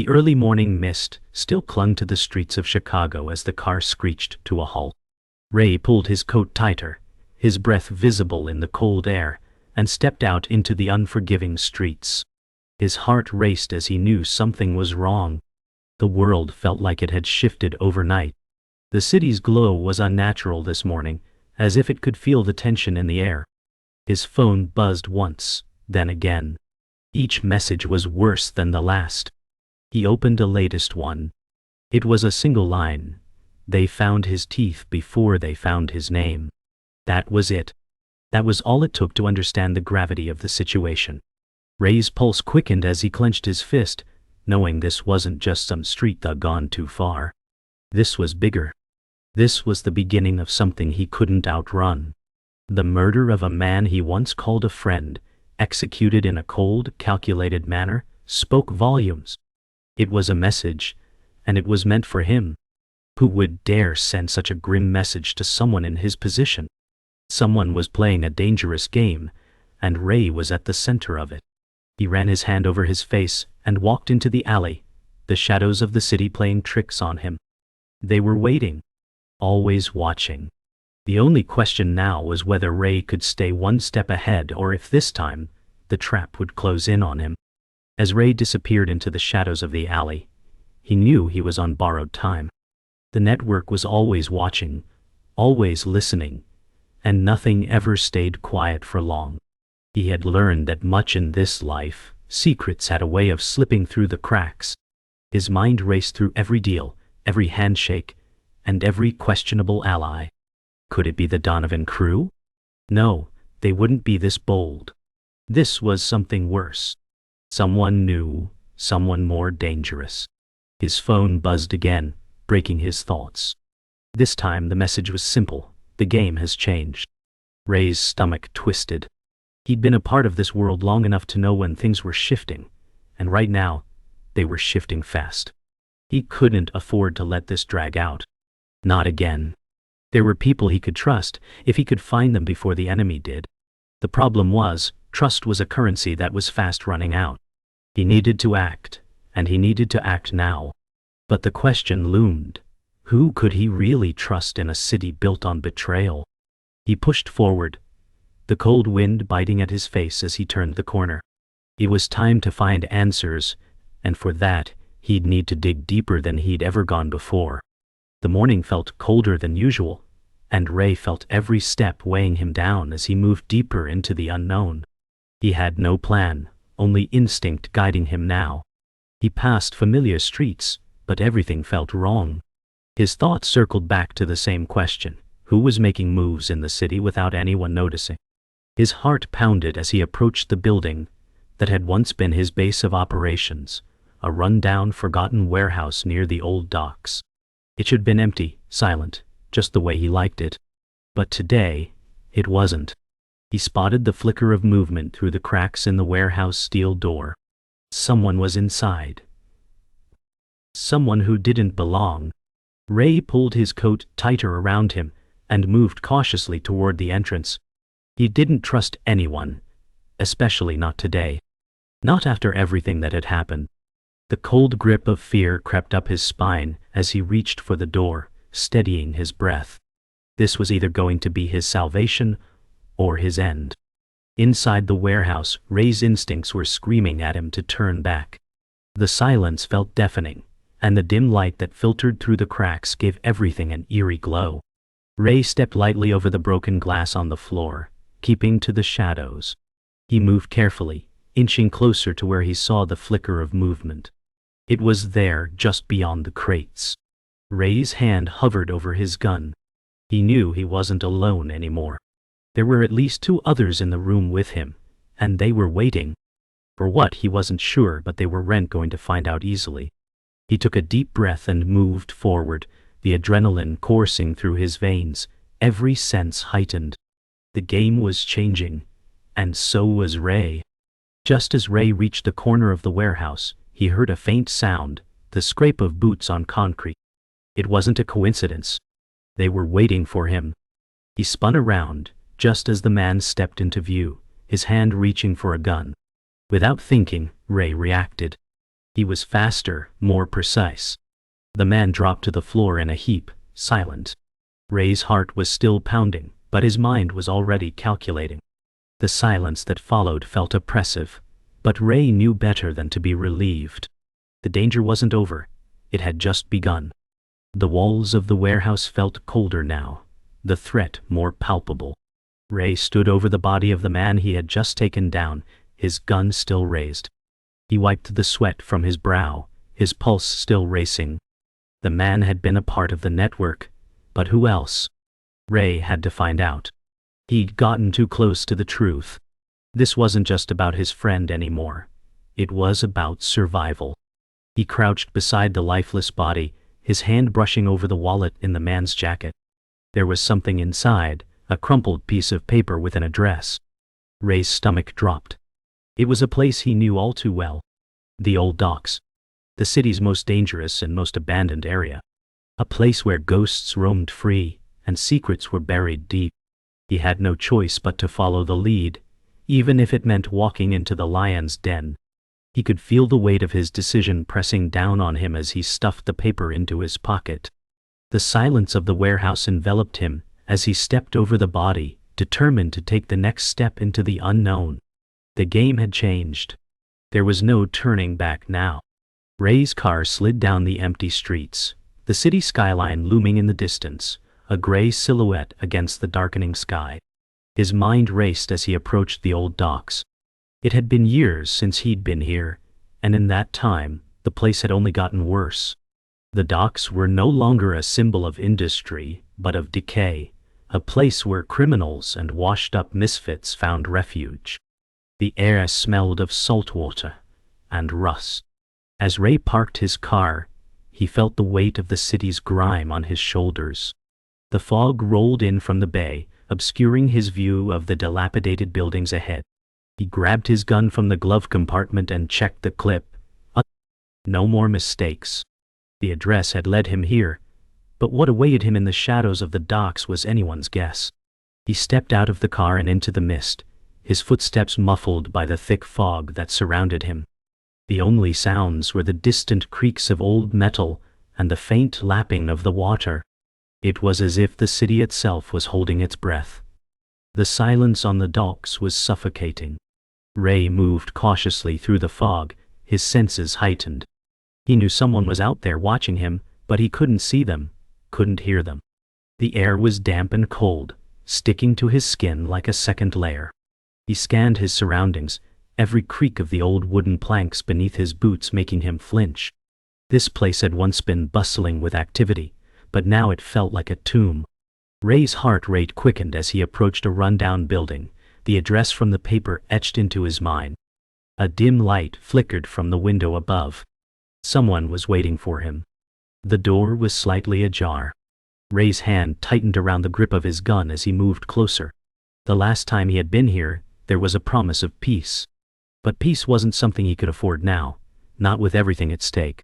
The early morning mist still clung to the streets of Chicago as the car screeched to a halt. Ray pulled his coat tighter, his breath visible in the cold air, and stepped out into the unforgiving streets. His heart raced as he knew something was wrong. The world felt like it had shifted overnight. The city's glow was unnatural this morning, as if it could feel the tension in the air. His phone buzzed once, then again. Each message was worse than the last. He opened the latest one. It was a single line. They found his teeth before they found his name. That was it. That was all it took to understand the gravity of the situation. Ray's pulse quickened as he clenched his fist, knowing this wasn't just some street thug gone too far. This was bigger. This was the beginning of something he couldn't outrun. The murder of a man he once called a friend, executed in a cold, calculated manner, spoke volumes. It was a message, and it was meant for him. Who would dare send such a grim message to someone in his position? Someone was playing a dangerous game, and Ray was at the center of it. He ran his hand over his face and walked into the alley, the shadows of the city playing tricks on him. They were waiting, always watching. The only question now was whether Ray could stay one step ahead or if this time, the trap would close in on him. As Ray disappeared into the shadows of the alley, he knew he was on borrowed time. The network was always watching, always listening, and nothing ever stayed quiet for long. He had learned that much in this life, secrets had a way of slipping through the cracks. His mind raced through every deal, every handshake, and every questionable ally. Could it be the Donovan crew? No, they wouldn't be this bold. This was something worse. Someone new, someone more dangerous. His phone buzzed again, breaking his thoughts. This time the message was simple: the game has changed. Ray's stomach twisted. He'd been a part of this world long enough to know when things were shifting, and right now, they were shifting fast. He couldn't afford to let this drag out. Not again. There were people he could trust, if he could find them before the enemy did. The problem was, trust was a currency that was fast running out. He needed to act, and he needed to act now. But the question loomed: who could he really trust in a city built on betrayal? He pushed forward, the cold wind biting at his face as he turned the corner. It was time to find answers, and for that, he'd need to dig deeper than he'd ever gone before. The morning felt colder than usual, and Ray felt every step weighing him down as he moved deeper into the unknown. He had no plan, only instinct guiding him now. He passed familiar streets, but everything felt wrong. His thoughts circled back to the same question: who was making moves in the city without anyone noticing? His heart pounded as he approached the building that had once been his base of operations, a run-down, forgotten warehouse near the old docks. It should have been empty, silent, just the way he liked it. But today, it wasn't. He spotted the flicker of movement through the cracks in the warehouse steel door. Someone was inside. Someone who didn't belong. Ray pulled his coat tighter around him and moved cautiously toward the entrance. He didn't trust anyone, especially not today. Not after everything that had happened. The cold grip of fear crept up his spine as he reached for the door, steadying his breath. This was either going to be his salvation or his end. Inside the warehouse, Ray's instincts were screaming at him to turn back. The silence felt deafening, and the dim light that filtered through the cracks gave everything an eerie glow. Ray stepped lightly over the broken glass on the floor, keeping to the shadows. He moved carefully, inching closer to where he saw the flicker of movement. It was there, just beyond the crates. Ray's hand hovered over his gun. He knew he wasn't alone anymore. There were at least two others in the room with him, and they were waiting. For what, he wasn't sure, but they weren't going to find out easily. He took a deep breath and moved forward, the adrenaline coursing through his veins, every sense heightened. The game was changing, and so was Ray. Just as Ray reached the corner of the warehouse, he heard a faint sound, the scrape of boots on concrete. It wasn't a coincidence. They were waiting for him. He spun around, just as the man stepped into view, his hand reaching for a gun. Without thinking, Ray reacted. He was faster, more precise. The man dropped to the floor in a heap, silent. Ray's heart was still pounding, but his mind was already calculating. The silence that followed felt oppressive, but Ray knew better than to be relieved. The danger wasn't over, it had just begun. The walls of the warehouse felt colder now, the threat more palpable. Ray stood over the body of the man he had just taken down, his gun still raised. He wiped the sweat from his brow, his pulse still racing. The man had been a part of the network, but who else? Ray had to find out. He'd gotten too close to the truth. This wasn't just about his friend anymore. It was about survival. He crouched beside the lifeless body, his hand brushing over the wallet in the man's jacket. There was something inside, a crumpled piece of paper with an address. Ray's stomach dropped. It was a place he knew all too well. The old docks. The city's most dangerous and most abandoned area. A place where ghosts roamed free, and secrets were buried deep. He had no choice but to follow the lead, even if it meant walking into the lion's den. He could feel the weight of his decision pressing down on him as he stuffed the paper into his pocket. The silence of the warehouse enveloped him as he stepped over the body, determined to take the next step into the unknown. The game had changed. There was no turning back now. Ray's car slid down the empty streets, the city skyline looming in the distance, a gray silhouette against the darkening sky. His mind raced as he approached the old docks. It had been years since he'd been here, and in that time, the place had only gotten worse. The docks were no longer a symbol of industry, but of decay, a place where criminals and washed-up misfits found refuge. The air smelled of salt water and rust. As Ray parked his car, he felt the weight of the city's grime on his shoulders. The fog rolled in from the bay, obscuring his view of the dilapidated buildings ahead. He grabbed his gun from the glove compartment and checked the clip. No more mistakes. The address had led him here, but what awaited him in the shadows of the docks was anyone's guess. He stepped out of the car and into the mist, his footsteps muffled by the thick fog that surrounded him. The only sounds were the distant creaks of old metal and the faint lapping of the water. It was as if the city itself was holding its breath. The silence on the docks was suffocating. Ray moved cautiously through the fog, his senses heightened. He knew someone was out there watching him, but he couldn't see them, couldn't hear them. The air was damp and cold, sticking to his skin like a second layer. He scanned his surroundings, every creak of the old wooden planks beneath his boots making him flinch. This place had once been bustling with activity, but now it felt like a tomb. Ray's heart rate quickened as he approached a rundown building, the address from the paper etched into his mind. A dim light flickered from the window above. Someone was waiting for him. The door was slightly ajar. Ray's hand tightened around the grip of his gun as he moved closer. The last time he had been here, there was a promise of peace. But peace wasn't something he could afford now, not with everything at stake.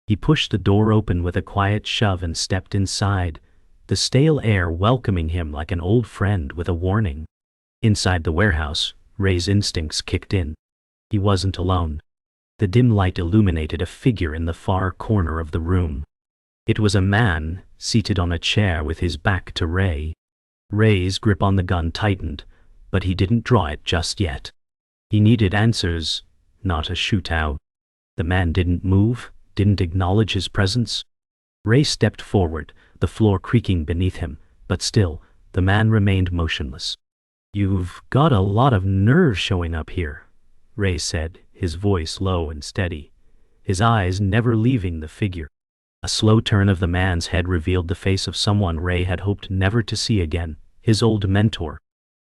He pushed the door open with a quiet shove and stepped inside, the stale air welcoming him like an old friend with a warning. Inside the warehouse, Ray's instincts kicked in. He wasn't alone. The dim light illuminated a figure in the far corner of the room. It was a man, seated on a chair with his back to Ray. Ray's grip on the gun tightened, but he didn't draw it just yet. He needed answers, not a shootout. The man didn't move, didn't acknowledge his presence. Ray stepped forward, the floor creaking beneath him, but still, the man remained motionless. "You've got a lot of nerve showing up here," Ray said, his voice low and steady, his eyes never leaving the figure. A slow turn of the man's head revealed the face of someone Ray had hoped never to see again, his old mentor.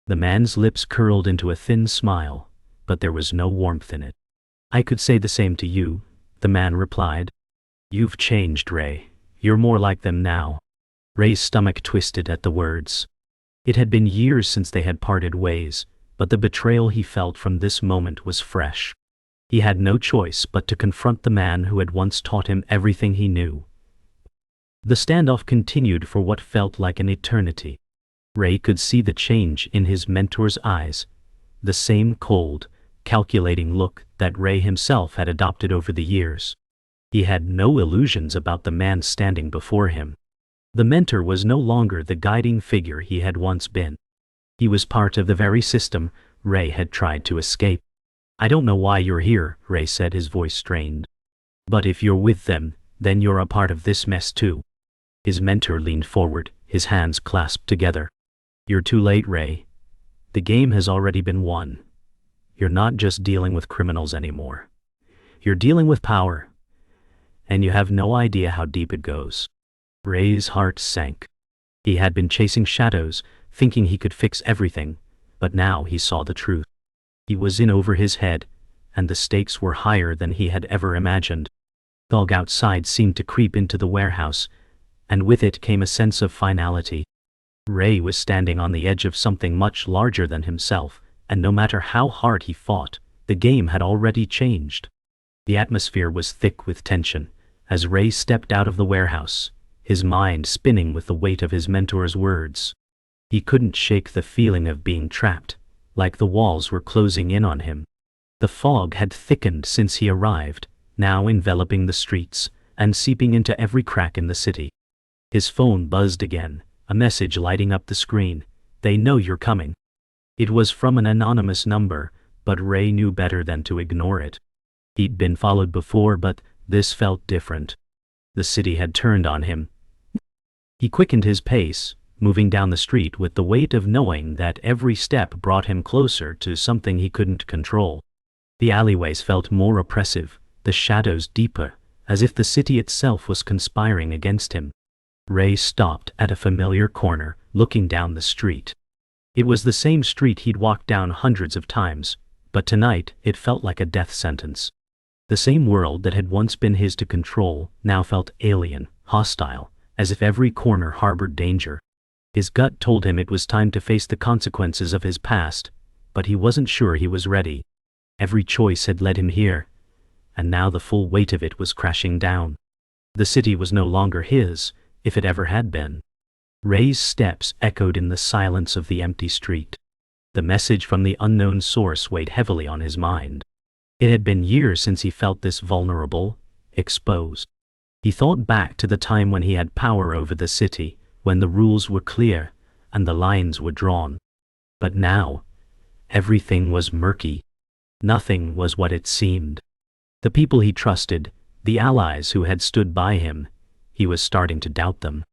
The man's lips curled into a thin smile, but there was no warmth in it. "I could say the same to you," the man replied. "You've changed, Ray. You're more like them now." Ray's stomach twisted at the words. It had been years since they had parted ways, but the betrayal he felt from this moment was fresh. He had no choice but to confront the man who had once taught him everything he knew. The standoff continued for what felt like an eternity. Ray could see the change in his mentor's eyes, the same cold, calculating look that Ray himself had adopted over the years. He had no illusions about the man standing before him. The mentor was no longer the guiding figure he had once been. He was part of the very system Ray had tried to escape. "I don't know why you're here," Ray said, his voice strained. "But if you're with them, then you're a part of this mess too." His mentor leaned forward, his hands clasped together. "You're too late, Ray. The game has already been won. You're not just dealing with criminals anymore. You're dealing with power. And you have no idea how deep it goes." Ray's heart sank. He had been chasing shadows, thinking he could fix everything, but now he saw the truth. He was in over his head, and the stakes were higher than he had ever imagined. Fog outside seemed to creep into the warehouse, and with it came a sense of finality. Ray was standing on the edge of something much larger than himself, and no matter how hard he fought, the game had already changed. The atmosphere was thick with tension as Ray stepped out of the warehouse, his mind spinning with the weight of his mentor's words. He couldn't shake the feeling of being trapped, like the walls were closing in on him. The fog had thickened since he arrived, now enveloping the streets and seeping into every crack in the city. His phone buzzed again, a message lighting up the screen. "They know you're coming." It was from an anonymous number, but Ray knew better than to ignore it. He'd been followed before, but this felt different. The city had turned on him. He quickened his pace, moving down the street with the weight of knowing that every step brought him closer to something he couldn't control. The alleyways felt more oppressive, the shadows deeper, as if the city itself was conspiring against him. Ray stopped at a familiar corner, looking down the street. It was the same street he'd walked down hundreds of times, but tonight it felt like a death sentence. The same world that had once been his to control now felt alien, hostile, as if every corner harbored danger. His gut told him it was time to face the consequences of his past, but he wasn't sure he was ready. Every choice had led him here, and now the full weight of it was crashing down. The city was no longer his, if it ever had been. Ray's steps echoed in the silence of the empty street. The message from the unknown source weighed heavily on his mind. It had been years since he felt this vulnerable, exposed. He thought back to the time when he had power over the city, when the rules were clear and the lines were drawn. But now, everything was murky. Nothing was what it seemed. The people he trusted, the allies who had stood by him, he was starting to doubt them.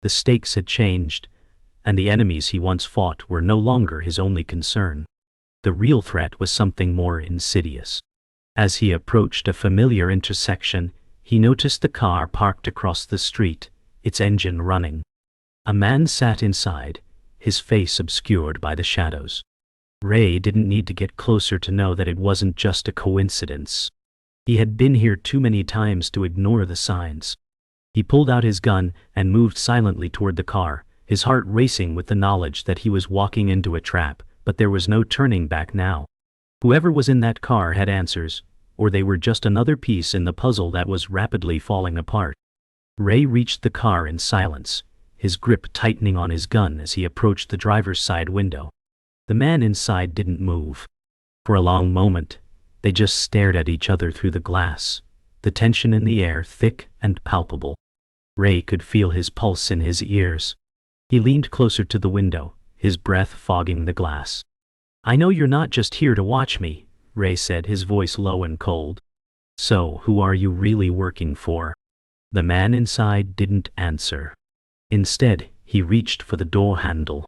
The stakes had changed, and the enemies he once fought were no longer his only concern. The real threat was something more insidious. As he approached a familiar intersection, he noticed the car parked across the street, its engine running. A man sat inside, his face obscured by the shadows. Ray didn't need to get closer to know that it wasn't just a coincidence. He had been here too many times to ignore the signs. He pulled out his gun and moved silently toward the car, his heart racing with the knowledge that he was walking into a trap, but there was no turning back now. Whoever was in that car had answers, or they were just another piece in the puzzle that was rapidly falling apart. Ray reached the car in silence, his grip tightening on his gun as he approached the driver's side window. The man inside didn't move. For a long moment, they just stared at each other through the glass, the tension in the air thick and palpable. Ray could feel his pulse in his ears. He leaned closer to the window, his breath fogging the glass. "I know you're not just here to watch me," Ray said, his voice low and cold. "So, who are you really working for?" The man inside didn't answer. Instead, he reached for the door handle.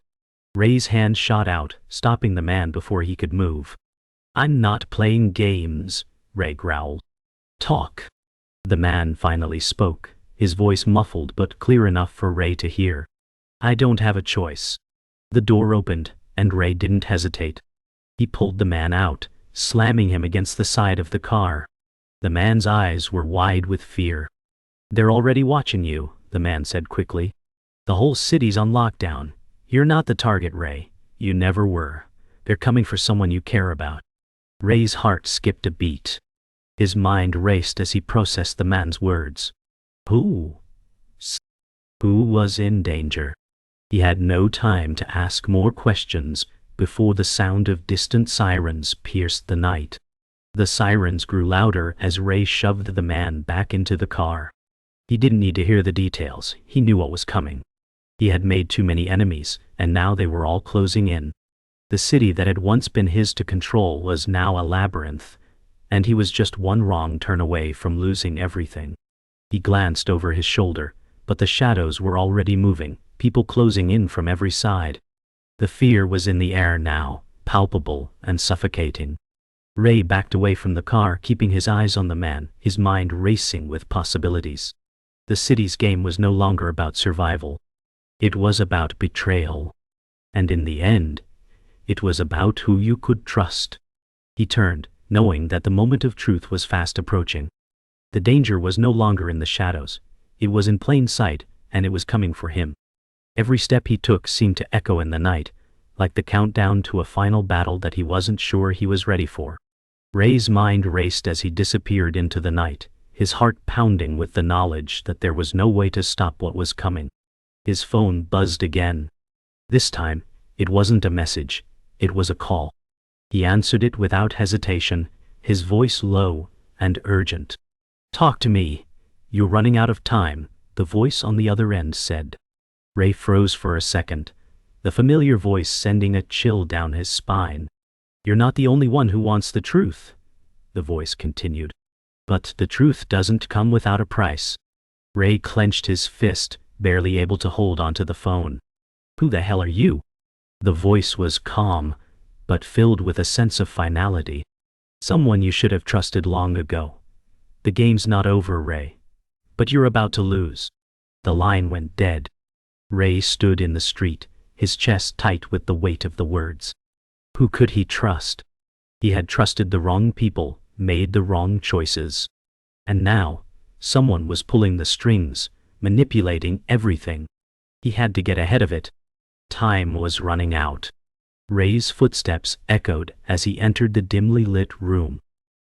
Ray's hand shot out, stopping the man before he could move. "I'm not playing games," Ray growled. "Talk." The man finally spoke, his voice muffled but clear enough for Ray to hear. "I don't have a choice." The door opened, and Ray didn't hesitate. He pulled the man out, slamming him against the side of the car. The man's eyes were wide with fear. "They're already watching you," the man said quickly. "The whole city's on lockdown. You're not the target, Ray. You never were. They're coming for someone you care about." Ray's heart skipped a beat. His mind raced as he processed the man's words. Who? Who was in danger? He had no time to ask more questions, before the sound of distant sirens pierced the night. The sirens grew louder as Ray shoved the man back into the car. He didn't need to hear the details, he knew what was coming. He had made too many enemies, and now they were all closing in. The city that had once been his to control was now a labyrinth, and he was just one wrong turn away from losing everything. He glanced over his shoulder, but the shadows were already moving, people closing in from every side. The fear was in the air now, palpable and suffocating. Ray backed away from the car, keeping his eyes on the man, his mind racing with possibilities. The city's game was no longer about survival. It was about betrayal. And in the end, it was about who you could trust. He turned, knowing that the moment of truth was fast approaching. The danger was no longer in the shadows. It was in plain sight, and it was coming for him. Every step he took seemed to echo in the night, like the countdown to a final battle that he wasn't sure he was ready for. Ray's mind raced as he disappeared into the night, his heart pounding with the knowledge that there was no way to stop what was coming. His phone buzzed again. This time, it wasn't a message, it was a call. He answered it without hesitation, his voice low and urgent. "Talk to me. You're running out of time," the voice on the other end said. Ray froze for a second, the familiar voice sending a chill down his spine. "You're not the only one who wants the truth," the voice continued. "But the truth doesn't come without a price." Ray clenched his fist, barely able to hold onto the phone. "Who the hell are you?" The voice was calm, but filled with a sense of finality. "Someone you should have trusted long ago. The game's not over, Ray. But you're about to lose." The line went dead. Ray stood in the street, his chest tight with the weight of the words. Who could he trust? He had trusted the wrong people, made the wrong choices. And now, someone was pulling the strings, manipulating everything. He had to get ahead of it. Time was running out. Ray's footsteps echoed as he entered the dimly lit room.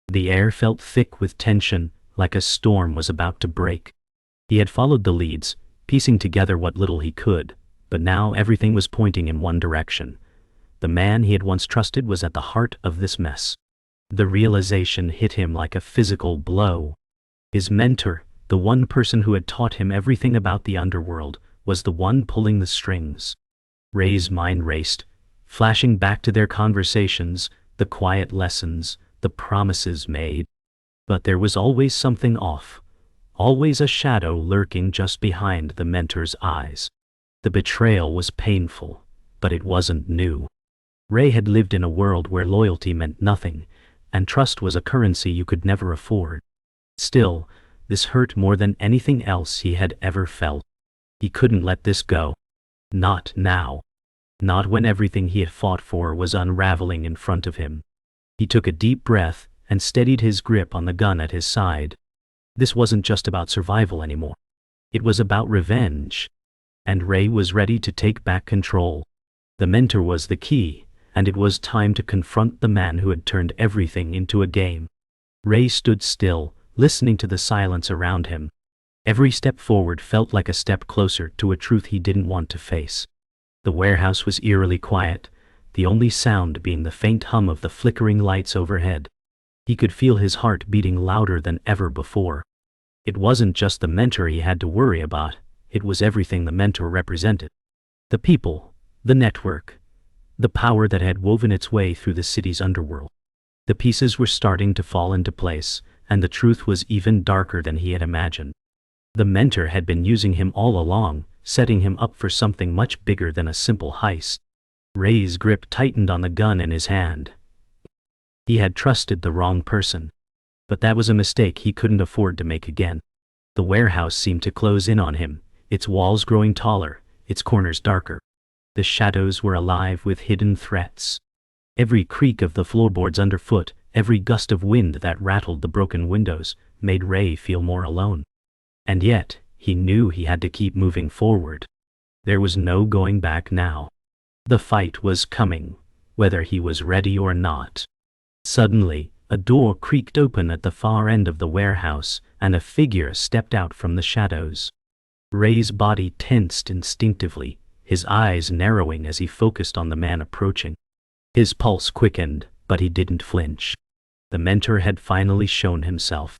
The air felt thick with tension, like a storm was about to break. He had followed the leads, piecing together what little he could, but now everything was pointing in one direction. The man he had once trusted was at the heart of this mess. The realization hit him like a physical blow. His mentor, the one person who had taught him everything about the underworld, was the one pulling the strings. Ray's mind raced, flashing back to their conversations, the quiet lessons, the promises made. But there was always something off, always a shadow lurking just behind the mentor's eyes. The betrayal was painful, but it wasn't new. Ray had lived in a world where loyalty meant nothing, and trust was a currency you could never afford. Still, this hurt more than anything else he had ever felt. He couldn't let this go. Not now. Not when everything he had fought for was unraveling in front of him. He took a deep breath and steadied his grip on the gun at his side. This wasn't just about survival anymore. It was about revenge. And Ray was ready to take back control. The mentor was the key, and it was time to confront the man who had turned everything into a game. Ray stood still, listening to the silence around him. Every step forward felt like a step closer to a truth he didn't want to face. The warehouse was eerily quiet, the only sound being the faint hum of the flickering lights overhead. He could feel his heart beating louder than ever before. It wasn't just the mentor he had to worry about, it was everything the mentor represented. The people, the network, the power that had woven its way through the city's underworld. The pieces were starting to fall into place, and the truth was even darker than he had imagined. The mentor had been using him all along, setting him up for something much bigger than a simple heist. Ray's grip tightened on the gun in his hand. He had trusted the wrong person. But that was a mistake he couldn't afford to make again. The warehouse seemed to close in on him, its walls growing taller, its corners darker. The shadows were alive with hidden threats. Every creak of the floorboards underfoot, every gust of wind that rattled the broken windows, made Ray feel more alone. And yet, he knew he had to keep moving forward. There was no going back now. The fight was coming, whether he was ready or not. Suddenly, a door creaked open at the far end of the warehouse, and a figure stepped out from the shadows. Ray's body tensed instinctively, his eyes narrowing as he focused on the man approaching. His pulse quickened, but he didn't flinch. The mentor had finally shown himself.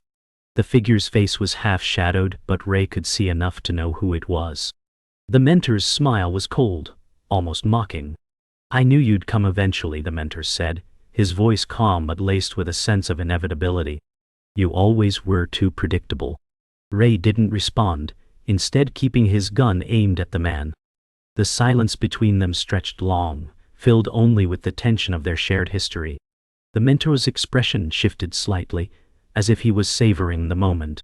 The figure's face was half-shadowed, but Ray could see enough to know who it was. The mentor's smile was cold, almost mocking. "I knew you'd come eventually," the mentor said, his voice calm but laced with a sense of inevitability. "You always were too predictable." Ray didn't respond, instead keeping his gun aimed at the man. The silence between them stretched long, filled only with the tension of their shared history. The mentor's expression shifted slightly, as if he was savoring the moment.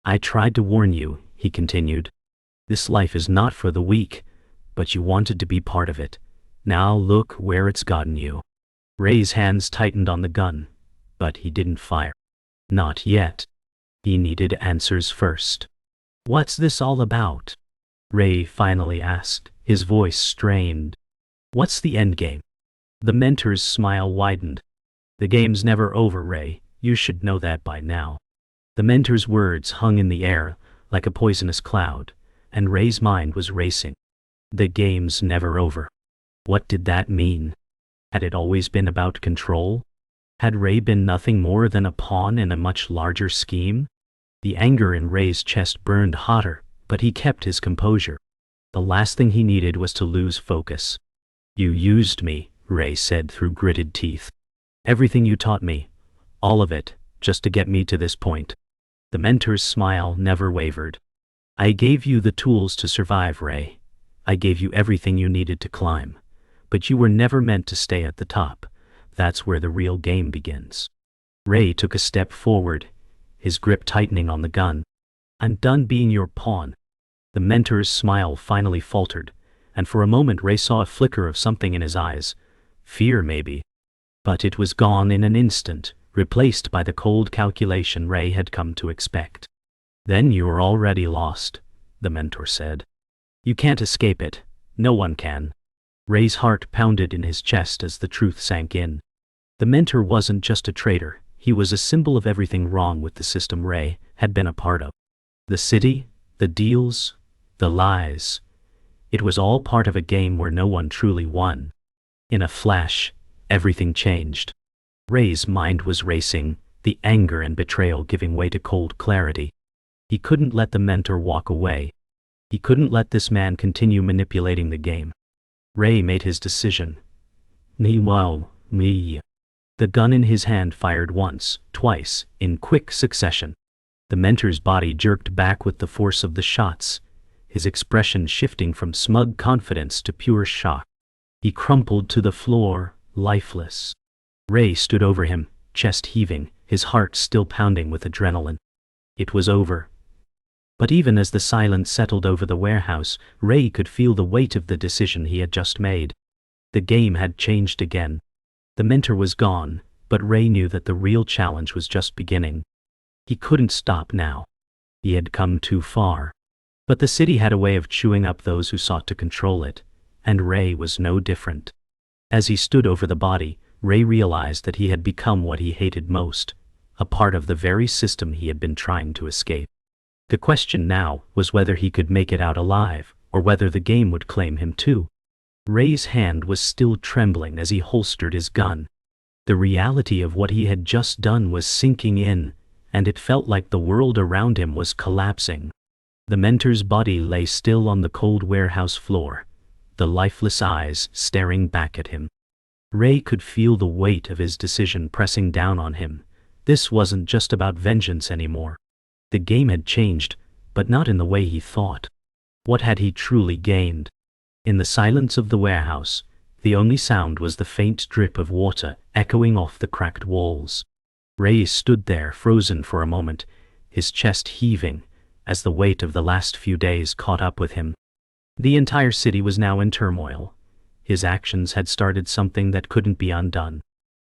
"I tried to warn you," he continued. "This life is not for the weak, but you wanted to be part of it. Now look where it's gotten you." Ray's hands tightened on the gun, but he didn't fire. Not yet. He needed answers first. "What's this all about?" Ray finally asked, his voice strained. "What's the endgame?" The mentor's smile widened. "The game's never over, Ray. You should know that by now." The mentor's words hung in the air like a poisonous cloud, and Ray's mind was racing. The game's never over. What did that mean? Had it always been about control? Had Ray been nothing more than a pawn in a much larger scheme? The anger in Ray's chest burned hotter, but he kept his composure. The last thing he needed was to lose focus. "You used me," Ray said through gritted teeth. "Everything you taught me. All of it, just to get me to this point." The mentor's smile never wavered. "I gave you the tools to survive, Ray. I gave you everything you needed to climb. But you were never meant to stay at the top. That's where the real game begins." Ray took a step forward, his grip tightening on the gun. "I'm done being your pawn." The mentor's smile finally faltered, and for a moment Ray saw a flicker of something in his eyes. Fear, maybe. But it was gone in an instant, replaced by the cold calculation Ray had come to expect. "Then you're already lost," the mentor said. "You can't escape it. No one can." Ray's heart pounded in his chest as the truth sank in. The mentor wasn't just a traitor, he was a symbol of everything wrong with the system Ray had been a part of. The city, the deals, the lies. It was all part of a game where no one truly won. In a flash, everything changed. Ray's mind was racing, the anger and betrayal giving way to cold clarity. He couldn't let the mentor walk away. He couldn't let this man continue manipulating the game. Ray made his decision. "Me. The gun in his hand fired once, twice, in quick succession. The mentor's body jerked back with the force of the shots, his expression shifting from smug confidence to pure shock. He crumpled to the floor, lifeless. Ray stood over him, chest heaving, his heart still pounding with adrenaline. It was over. But even as the silence settled over the warehouse, Ray could feel the weight of the decision he had just made. The game had changed again. The mentor was gone, but Ray knew that the real challenge was just beginning. He couldn't stop now. He had come too far. But the city had a way of chewing up those who sought to control it, and Ray was no different. As he stood over the body, Ray realized that he had become what he hated most, a part of the very system he had been trying to escape. The question now was whether he could make it out alive, or whether the game would claim him too. Ray's hand was still trembling as he holstered his gun. The reality of what he had just done was sinking in, and it felt like the world around him was collapsing. The mentor's body lay still on the cold warehouse floor, the lifeless eyes staring back at him. Ray could feel the weight of his decision pressing down on him. This wasn't just about vengeance anymore. The game had changed, but not in the way he thought. What had he truly gained? In the silence of the warehouse, the only sound was the faint drip of water echoing off the cracked walls. Ray stood there frozen for a moment, his chest heaving, as the weight of the last few days caught up with him. The entire city was now in turmoil. His actions had started something that couldn't be undone.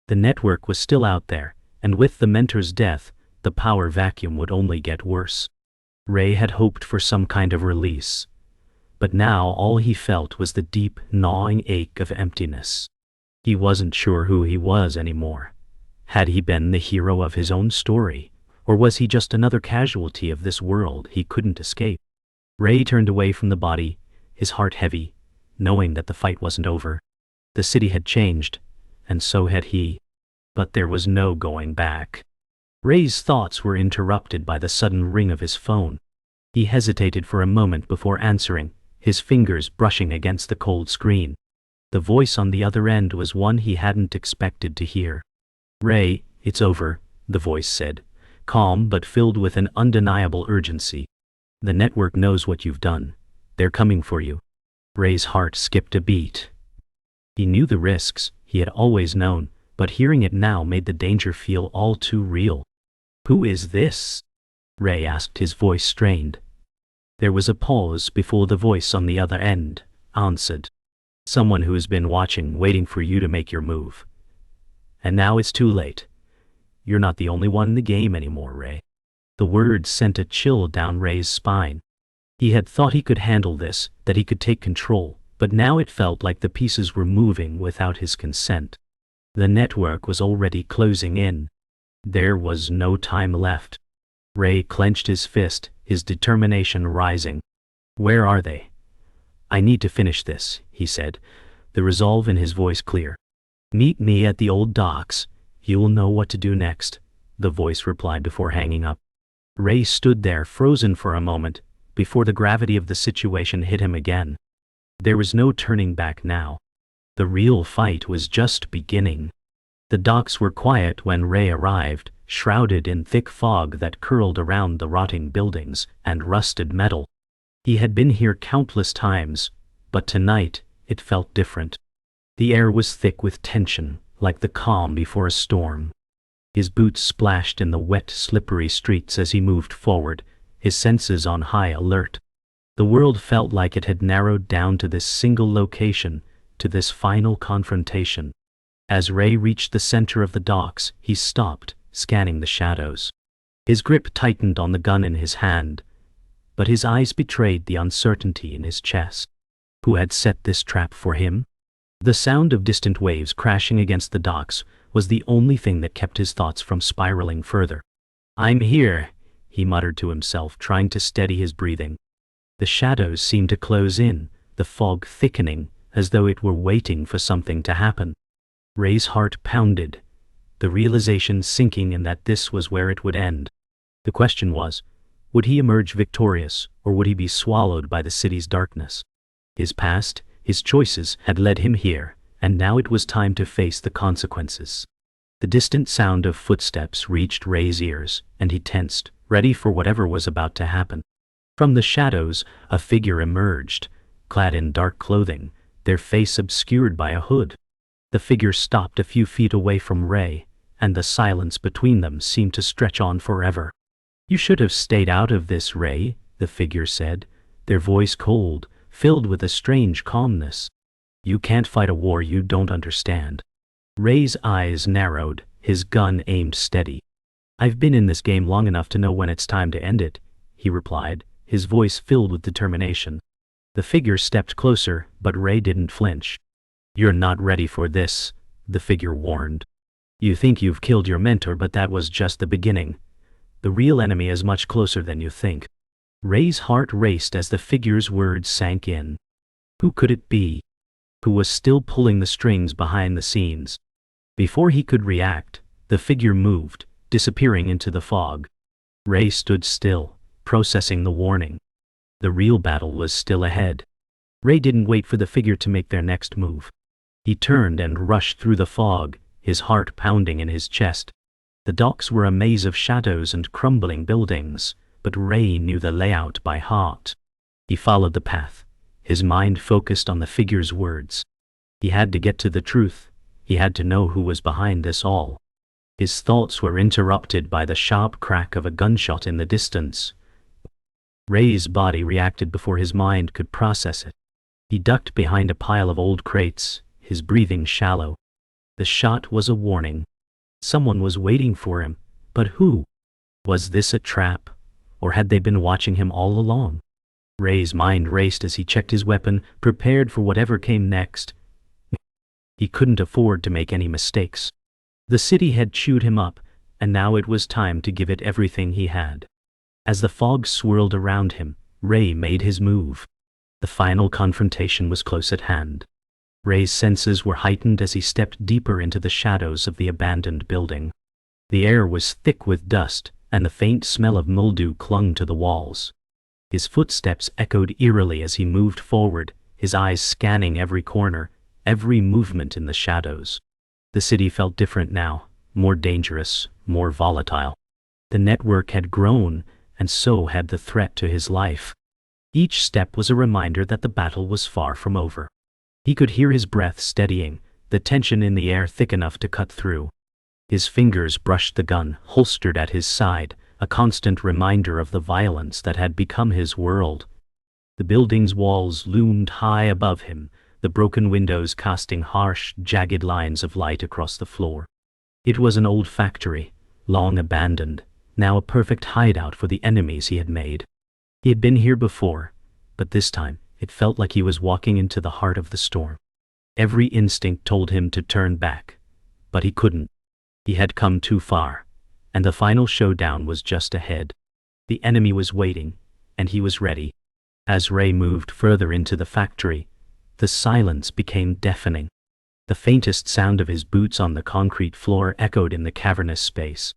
The network was still out there, and with the mentor's death, the power vacuum would only get worse. Ray had hoped for some kind of release. But now all he felt was the deep, gnawing ache of emptiness. He wasn't sure who he was anymore. Had he been the hero of his own story, or was he just another casualty of this world he couldn't escape? Ray turned away from the body, his heart heavy, knowing that the fight wasn't over. The city had changed, and so had he. But there was no going back. Ray's thoughts were interrupted by the sudden ring of his phone. He hesitated for a moment before answering, his fingers brushing against the cold screen. The voice on the other end was one he hadn't expected to hear. "Ray, it's over," the voice said, calm but filled with an undeniable urgency. "The network knows what you've done. They're coming for you." Ray's heart skipped a beat. He knew the risks, he had always known, but hearing it now made the danger feel all too real. "Who is this?" Ray asked, his voice strained. There was a pause before the voice on the other end answered. "Someone who has been watching, waiting for you to make your move. And now it's too late. You're not the only one in the game anymore, Ray." The words sent a chill down Ray's spine. He had thought he could handle this, that he could take control, but now it felt like the pieces were moving without his consent. The network was already closing in. There was no time left. Ray clenched his fist, his determination rising. "Where are they?" "I need to finish this," he said, the resolve in his voice clear. "Meet me at the old docks. You'll know what to do next," the voice replied before hanging up. Ray stood there frozen for a moment, before the gravity of the situation hit him again. There was no turning back now. The real fight was just beginning. The docks were quiet when Ray arrived, shrouded in thick fog that curled around the rotting buildings and rusted metal. He had been here countless times, but tonight it felt different. The air was thick with tension, like the calm before a storm. His boots splashed in the wet, slippery streets as he moved forward, his senses on high alert. The world felt like it had narrowed down to this single location, to this final confrontation. As Ray reached the center of the docks, he stopped, scanning the shadows. His grip tightened on the gun in his hand, but his eyes betrayed the uncertainty in his chest. Who had set this trap for him? The sound of distant waves crashing against the docks was the only thing that kept his thoughts from spiraling further. "I'm here," he muttered to himself, trying to steady his breathing. The shadows seemed to close in, the fog thickening, as though it were waiting for something to happen. Ray's heart pounded, the realization sinking in that this was where it would end. The question was, would he emerge victorious, or would he be swallowed by the city's darkness? His past, his choices had led him here, and now it was time to face the consequences. The distant sound of footsteps reached Ray's ears, and he tensed, ready for whatever was about to happen. From the shadows, a figure emerged, clad in dark clothing, their face obscured by a hood. The figure stopped a few feet away from Ray, and the silence between them seemed to stretch on forever. "You should have stayed out of this, Ray," the figure said, their voice cold, filled with a strange calmness. "You can't fight a war you don't understand." Ray's eyes narrowed, his gun aimed steady. "I've been in this game long enough to know when it's time to end it," he replied, his voice filled with determination. The figure stepped closer, but Ray didn't flinch. "You're not ready for this," the figure warned. "You think you've killed your mentor, but that was just the beginning. The real enemy is much closer than you think." Ray's heart raced as the figure's words sank in. Who could it be? Who was still pulling the strings behind the scenes? Before he could react, the figure moved, disappearing into the fog. Ray stood still, processing the warning. The real battle was still ahead. Ray didn't wait for the figure to make their next move. He turned and rushed through the fog, his heart pounding in his chest. The docks were a maze of shadows and crumbling buildings, but Ray knew the layout by heart. He followed the path, his mind focused on the figure's words. He had to get to the truth. He had to know who was behind this all. His thoughts were interrupted by the sharp crack of a gunshot in the distance. Ray's body reacted before his mind could process it. He ducked behind a pile of old crates, his breathing shallow. The shot was a warning. Someone was waiting for him, but who? Was this a trap, or had they been watching him all along? Ray's mind raced as he checked his weapon, prepared for whatever came next. He couldn't afford to make any mistakes. The city had chewed him up, and now it was time to give it everything he had. As the fog swirled around him, Ray made his move. The final confrontation was close at hand. Ray's senses were heightened as he stepped deeper into the shadows of the abandoned building. The air was thick with dust, and the faint smell of mildew clung to the walls. His footsteps echoed eerily as he moved forward, his eyes scanning every corner, every movement in the shadows. The city felt different now, more dangerous, more volatile. The network had grown, and so had the threat to his life. Each step was a reminder that the battle was far from over. He could hear his breath steadying, the tension in the air thick enough to cut through. His fingers brushed the gun, holstered at his side, a constant reminder of the violence that had become his world. The building's walls loomed high above him, the broken windows casting harsh, jagged lines of light across the floor. It was an old factory, long abandoned, now a perfect hideout for the enemies he had made. He had been here before, but this time it felt like he was walking into the heart of the storm. Every instinct told him to turn back, but he couldn't. He had come too far, and the final showdown was just ahead. The enemy was waiting, and he was ready. As Ray moved further into the factory, the silence became deafening. The faintest sound of his boots on the concrete floor echoed in the cavernous space.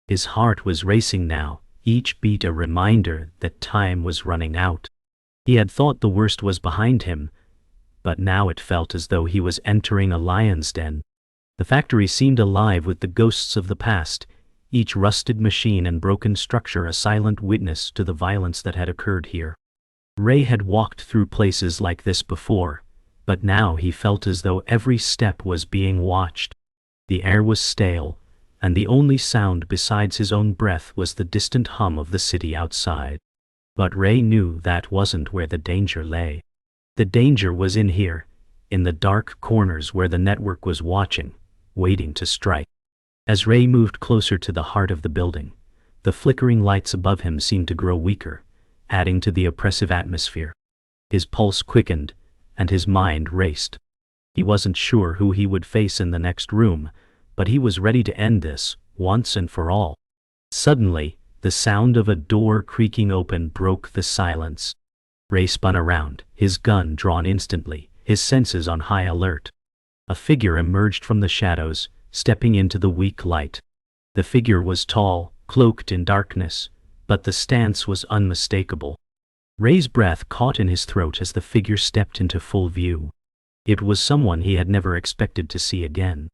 His heart was racing now, each beat a reminder that time was running out. He had thought the worst was behind him, but now it felt as though he was entering a lion's den. The factory seemed alive with the ghosts of the past, each rusted machine and broken structure a silent witness to the violence that had occurred here. Ray had walked through places like this before, but now he felt as though every step was being watched. The air was stale, and the only sound besides his own breath was the distant hum of the city outside. But Ray knew that wasn't where the danger lay. The danger was in here, in the dark corners where the network was watching, waiting to strike. As Ray moved closer to the heart of the building, the flickering lights above him seemed to grow weaker, adding to the oppressive atmosphere. His pulse quickened, and his mind raced. He wasn't sure who he would face in the next room, but he was ready to end this, once and for all. Suddenly, the sound of a door creaking open broke the silence. Ray spun around, his gun drawn instantly, his senses on high alert. A figure emerged from the shadows, stepping into the weak light. The figure was tall, cloaked in darkness, but the stance was unmistakable. Ray's breath caught in his throat as the figure stepped into full view. It was someone he had never expected to see again.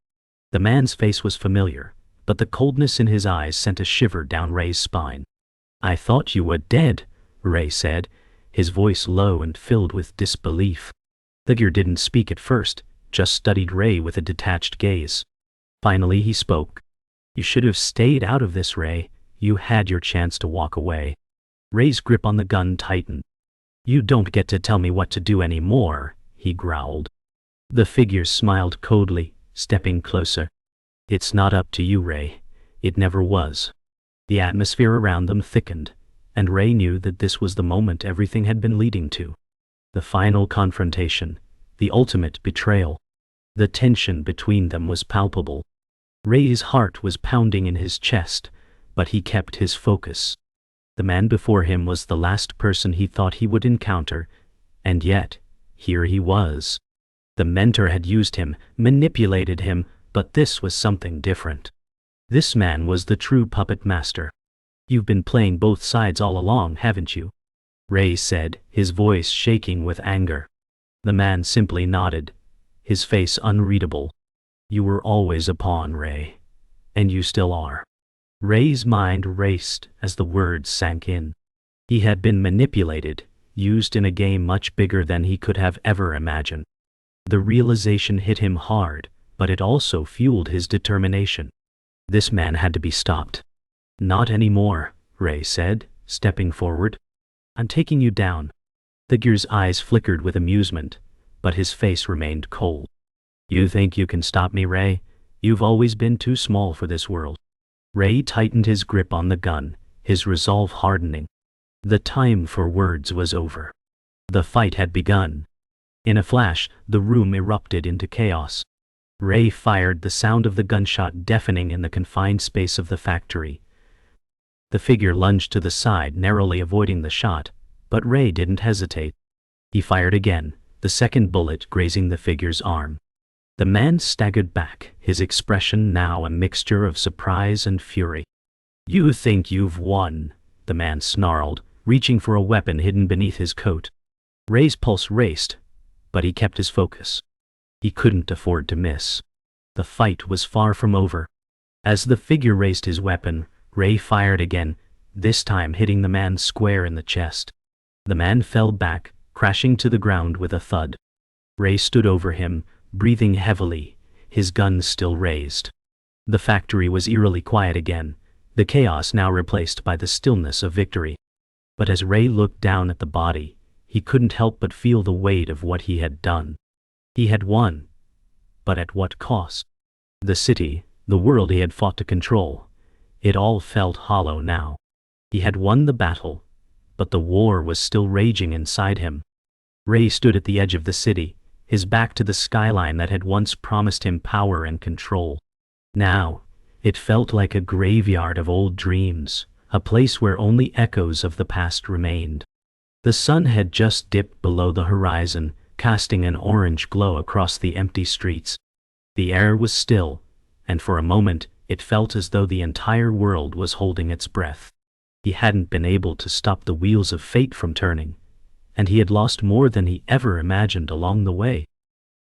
The man's face was familiar, but the coldness in his eyes sent a shiver down Ray's spine. "I thought you were dead," Ray said, his voice low and filled with disbelief. The figure didn't speak at first, just studied Ray with a detached gaze. Finally he spoke. "You should have stayed out of this, Ray. You had your chance to walk away." Ray's grip on the gun tightened. "You don't get to tell me what to do anymore," he growled. The figure smiled coldly, stepping closer. "It's not up to you, Ray. It never was." The atmosphere around them thickened, and Ray knew that this was the moment everything had been leading to. The final confrontation, the ultimate betrayal. The tension between them was palpable. Ray's heart was pounding in his chest, but he kept his focus. The man before him was the last person he thought he would encounter, and yet, here he was. The mentor had used him, manipulated him, but this was something different. This man was the true puppet master. "You've been playing both sides all along, haven't you?" Ray said, his voice shaking with anger. The man simply nodded, his face unreadable. "You were always a pawn, Ray. And you still are." Ray's mind raced as the words sank in. He had been manipulated, used in a game much bigger than he could have ever imagined. The realization hit him hard, but it also fueled his determination. This man had to be stopped. "Not anymore," Ray said, stepping forward. "I'm taking you down." The figure's eyes flickered with amusement, but his face remained cold. "You think you can stop me, Ray? You've always been too small for this world." Ray tightened his grip on the gun, his resolve hardening. The time for words was over. The fight had begun. In a flash, the room erupted into chaos. Ray fired, the sound of the gunshot deafening in the confined space of the factory. The figure lunged to the side, narrowly avoiding the shot, but Ray didn't hesitate. He fired again, the second bullet grazing the figure's arm. The man staggered back, his expression now a mixture of surprise and fury. "You think you've won," the man snarled, reaching for a weapon hidden beneath his coat. Ray's pulse raced, but he kept his focus. He couldn't afford to miss. The fight was far from over. As the figure raised his weapon, Ray fired again, this time hitting the man square in the chest. The man fell back, crashing to the ground with a thud. Ray stood over him, breathing heavily, his gun still raised. The factory was eerily quiet again, the chaos now replaced by the stillness of victory. But as Ray looked down at the body, he couldn't help but feel the weight of what he had done. He had won. But at what cost? The city, the world he had fought to control. It all felt hollow now. He had won the battle, but the war was still raging inside him. Ray stood at the edge of the city, his back to the skyline that had once promised him power and control. Now, it felt like a graveyard of old dreams, a place where only echoes of the past remained. The sun had just dipped below the horizon, casting an orange glow across the empty streets. The air was still, and for a moment it felt as though the entire world was holding its breath. He hadn't been able to stop the wheels of fate from turning, and he had lost more than he ever imagined along the way.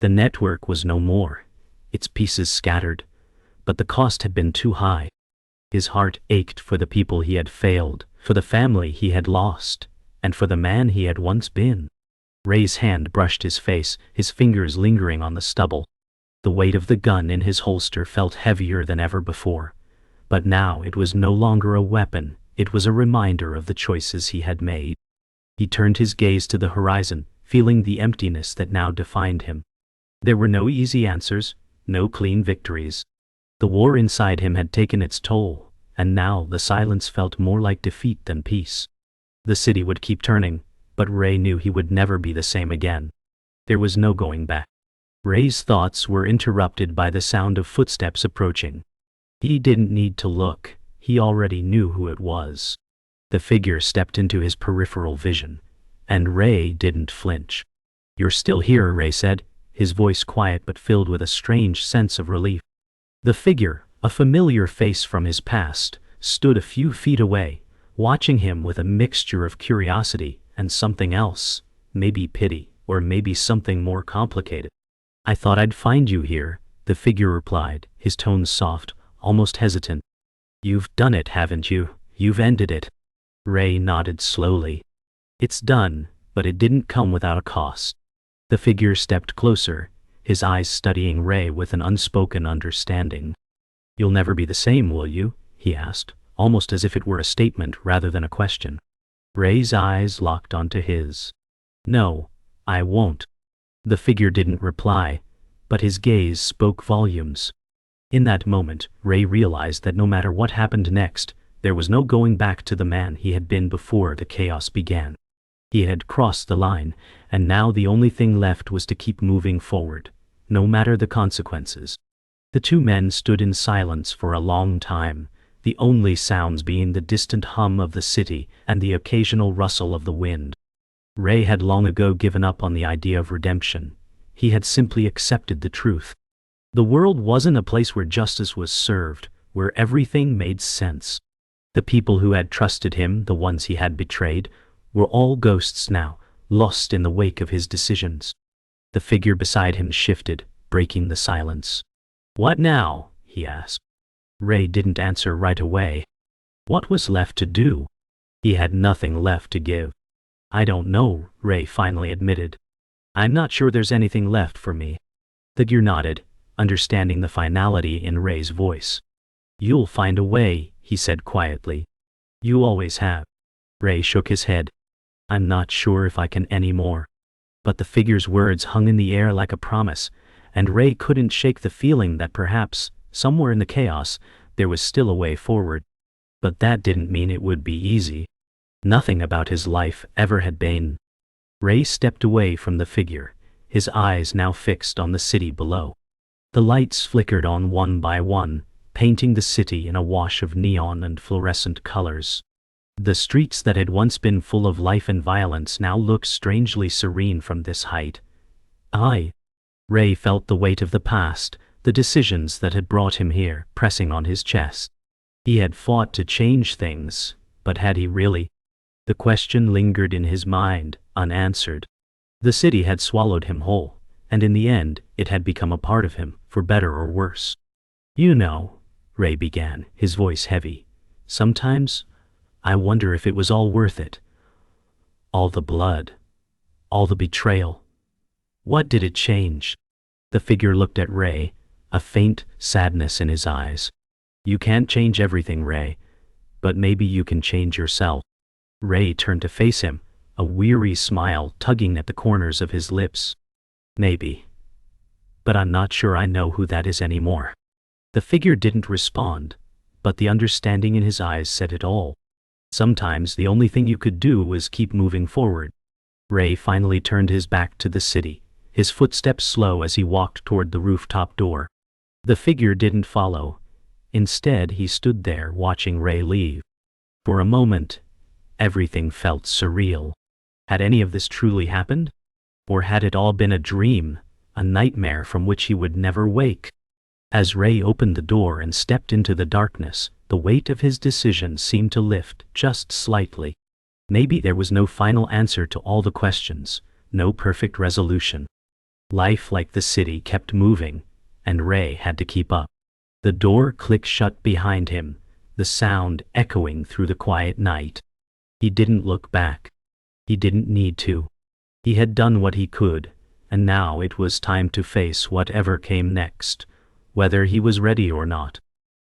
The network was no more, its pieces scattered, but the cost had been too high. His heart ached for the people he had failed, for the family he had lost, and for the man he had once been. Ray's hand brushed his face, his fingers lingering on the stubble. The weight of the gun in his holster felt heavier than ever before, but now it was no longer a weapon, it was a reminder of the choices he had made. He turned his gaze to the horizon, feeling the emptiness that now defined him. There were no easy answers, no clean victories. The war inside him had taken its toll, and now the silence felt more like defeat than peace. The city would keep turning, but Ray knew he would never be the same again. There was no going back. Ray's thoughts were interrupted by the sound of footsteps approaching. He didn't need to look, he already knew who it was. The figure stepped into his peripheral vision, and Ray didn't flinch. "You're still here," Ray said, his voice quiet but filled with a strange sense of relief. The figure, a familiar face from his past, stood a few feet away, watching him with a mixture of curiosity and something else, maybe pity, or maybe something more complicated. "I thought I'd find you here," the figure replied, his tone soft, almost hesitant. "You've done it, haven't you? You've ended it." Ray nodded slowly. "It's done, but it didn't come without a cost." The figure stepped closer, his eyes studying Ray with an unspoken understanding. "You'll never be the same, will you?" he asked, almost as if it were a statement rather than a question. Ray's eyes locked onto his. "No, I won't." The figure didn't reply, but his gaze spoke volumes. In that moment, Ray realized that no matter what happened next, there was no going back to the man he had been before the chaos began. He had crossed the line, and now the only thing left was to keep moving forward, no matter the consequences. The two men stood in silence for a long time, the only sounds being the distant hum of the city and the occasional rustle of the wind. Ray had long ago given up on the idea of redemption. He had simply accepted the truth. The world wasn't a place where justice was served, where everything made sense. The people who had trusted him, the ones he had betrayed, were all ghosts now, lost in the wake of his decisions. The figure beside him shifted, breaking the silence. "What now?" he asked. Ray didn't answer right away. What was left to do? He had nothing left to give. "I don't know," Ray finally admitted. "I'm not sure there's anything left for me." The figure nodded, understanding the finality in Ray's voice. "You'll find a way," he said quietly. "You always have." Ray shook his head. "I'm not sure if I can anymore." But the figure's words hung in the air like a promise, and Ray couldn't shake the feeling that perhaps, somewhere in the chaos, there was still a way forward. But that didn't mean it would be easy. Nothing about his life ever had been. Ray stepped away from the figure, his eyes now fixed on the city below. The lights flickered on one by one, painting the city in a wash of neon and fluorescent colors. The streets that had once been full of life and violence now looked strangely serene from this height, I. Ray felt the weight of the past, the decisions that had brought him here, pressing on his chest. He had fought to change things, but had he really? The question lingered in his mind, unanswered. The city had swallowed him whole, and in the end, it had become a part of him, for better or worse. You know, Ray began, his voice heavy. Sometimes, I wonder if it was all worth it. All the blood. All the betrayal. What did it change? The figure looked at Ray, a faint sadness in his eyes. You can't change everything, Ray, but maybe you can change yourself. Ray turned to face him, a weary smile tugging at the corners of his lips. Maybe. But I'm not sure I know who that is anymore. The figure didn't respond, but the understanding in his eyes said it all. Sometimes the only thing you could do was keep moving forward. Ray finally turned his back to the city, his footsteps slow as he walked toward the rooftop door. The figure didn't follow. Instead, he stood there watching Ray leave. For a moment, everything felt surreal. Had any of this truly happened? Or had it all been a dream, a nightmare from which he would never wake? As Ray opened the door and stepped into the darkness, the weight of his decision seemed to lift just slightly. Maybe there was no final answer to all the questions, no perfect resolution. Life, like the city, kept moving, and Ray had to keep up. The door clicked shut behind him, the sound echoing through the quiet night. He didn't look back. He didn't need to. He had done what he could, and now it was time to face whatever came next, whether he was ready or not.